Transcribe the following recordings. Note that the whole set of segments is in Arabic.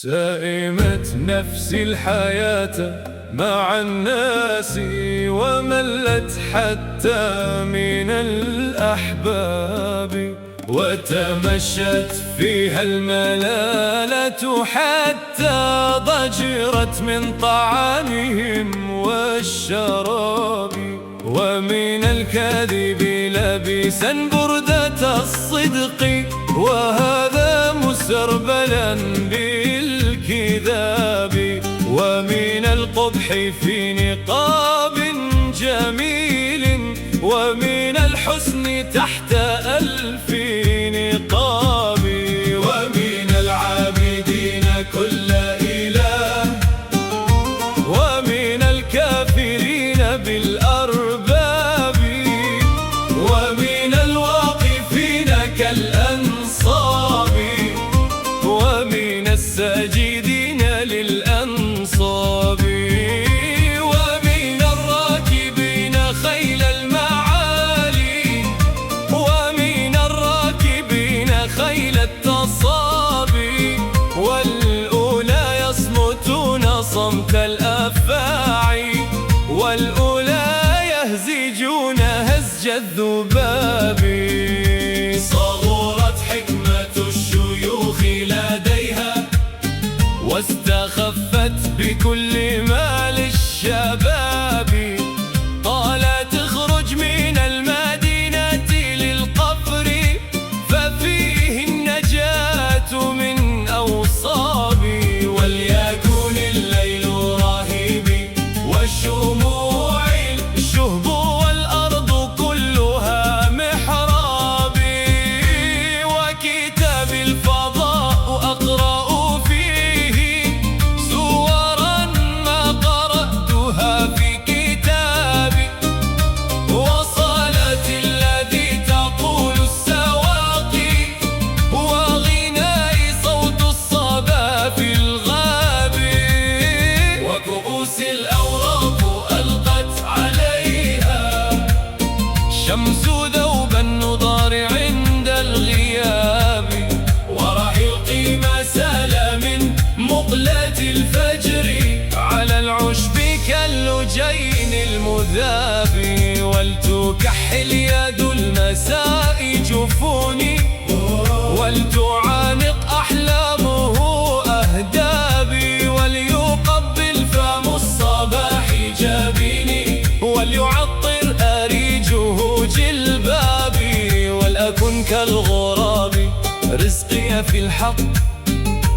سائمت نفسي الحياة مع الناس وملت حتى من الأحباب، وتمشت فيها الملالة حتى ضجرت من طعامهم والشراب، ومن الكذب لبسا بردة الصدق وهذا مسربلا بالكذاب، ومن القبح في نقاب جميل ومن الحسن تحت ألف نقاب، ومن العابدين كل إله ومن الكافرين بالأرباب، ومن الواقفين كالأنصاب ومن الساجدين للأنصاب، ومن الراكبين خيل المعالي ومن الراكبين خيل التصابي، والأولى يصمتون صمت الأفاعي والأولى يهزجون هزج الذباب. صغرت حكمة الشيوخ لديها واستخفت بكل مال الشباب، قالت اخرج من المدينة للقفر ففيه النجاة من أوصابي، وليكن الليل راهبي والشموع الشهب والأرض كلها محرابي، وكتاب الفضاء أقرأ فيه سورا ما قرأتها في كتابي، وصلاة الذي تقول السواقي وغناء صوت الصبا في الغاب، وكؤوس الأوراق ألقت عليها شمس ذوب النضار عند الغياب، ورحيق ما سال من مقلة الفجر على العشب كاللجين المذاب، ولتكحل يد المساء جفوني ولتعانق أحلامه أهدابي، وليقبل فم الصباح جبيني وليعطر أريجه جلبابي، ولأكن كالغراب رزقي في الحق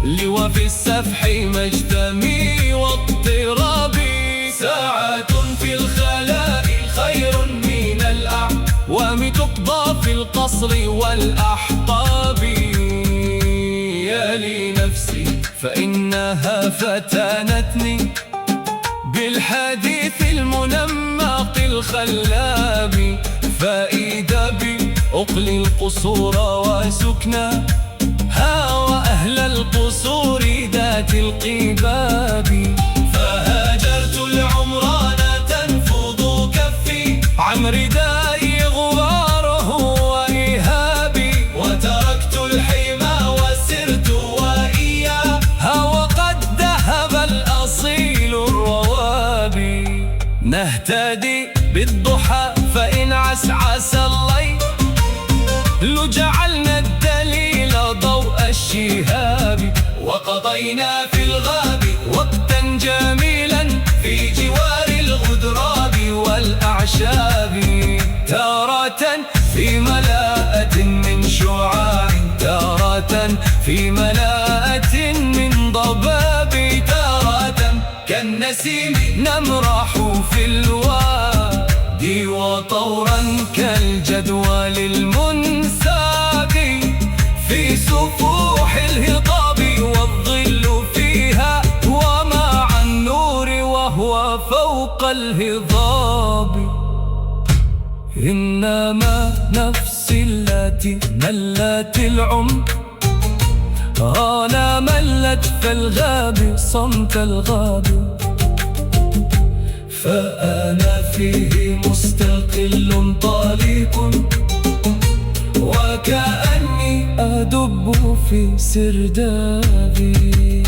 لوفي السفح مجتمي واضطرابي، ساعات في الخلاء خير من الأعوام تقضى في القصر والأحقاب، يا لي نفسي فإنها فتنتني بالحديث المنمق الخلاب، فإذا بي أقلي القصور وسكنى وأهل القصور ذات القباب، فهاجرت العمران تنفض كفي عن ردائي غباره وإيهابي، وتركت الحمى وسرت وإياها وقد ذهب الأصيل الروابي، نهتدي بالضحى فإن عسعس الليل لجعلنا الدليل ضوء الشهاب، وقضينا في الغاب وقتا جميلا في جوار الغدراب والأعشاب، تارة في ملاءة من شعاع تارة في ملاءة من ضباب، تارة كالنسيم نمرح في الوادي وطورا كالجدول المنساب في سفوح الهضاب، والظل فيها ومع النور وهو فوق الهضاب، إنما نفسي التي ملت العمر أنا ملت فالغاب صمت الغاب، فأنا فيه مستقل طليق وكأني أدب في سردابي.